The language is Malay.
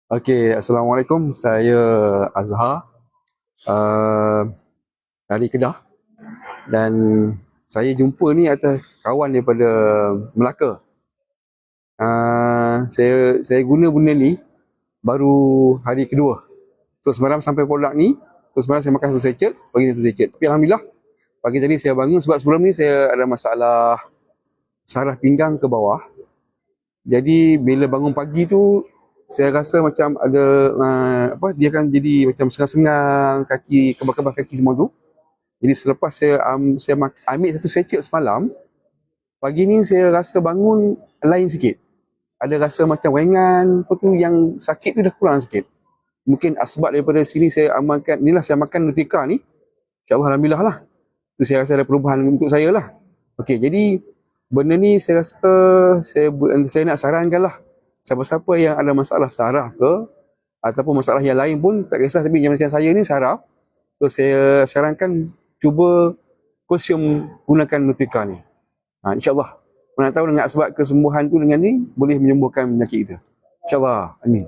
Okey, Assalamualaikum. Saya Azhar dari Kedah dan saya jumpa ni atas kawan daripada Melaka. Saya guna benda ni baru hari kedua. So semalam sampai produk ni, so semalam saya makan satu secet, pagi satu secet. Tapi alhamdulillah pagi tadi saya bangun sebab sebelum ni saya ada masalah saraf pinggang ke bawah. Jadi bila bangun pagi tu saya rasa macam ada dia akan jadi macam sengal-sengal kaki, kebal-kebal kaki semua tu. Jadi selepas saya ambil satu secet semalam, pagi ni saya rasa bangun lain sikit. Ada rasa macam ringan, apa tu yang sakit tu dah kurang sikit. Mungkin asbab daripada sini saya amalkan, inilah saya makan Nutrika ni. InsyaAllah alhamdulillah lah. Tu saya rasa ada perubahan untuk saya lah. Okey, jadi benda ni saya rasa saya nak sarankan lah. Siapa-siapa yang ada masalah saraf ke ataupun masalah yang lain pun tak kisah, tapi macam saya ni saraf, so saya sarankan cuba konsum gunakan Nutrika ni. InsyaAllah mana tahu dengan sebab kesembuhan tu dengan ni boleh menyembuhkan penyakit kita. InsyaAllah, amin.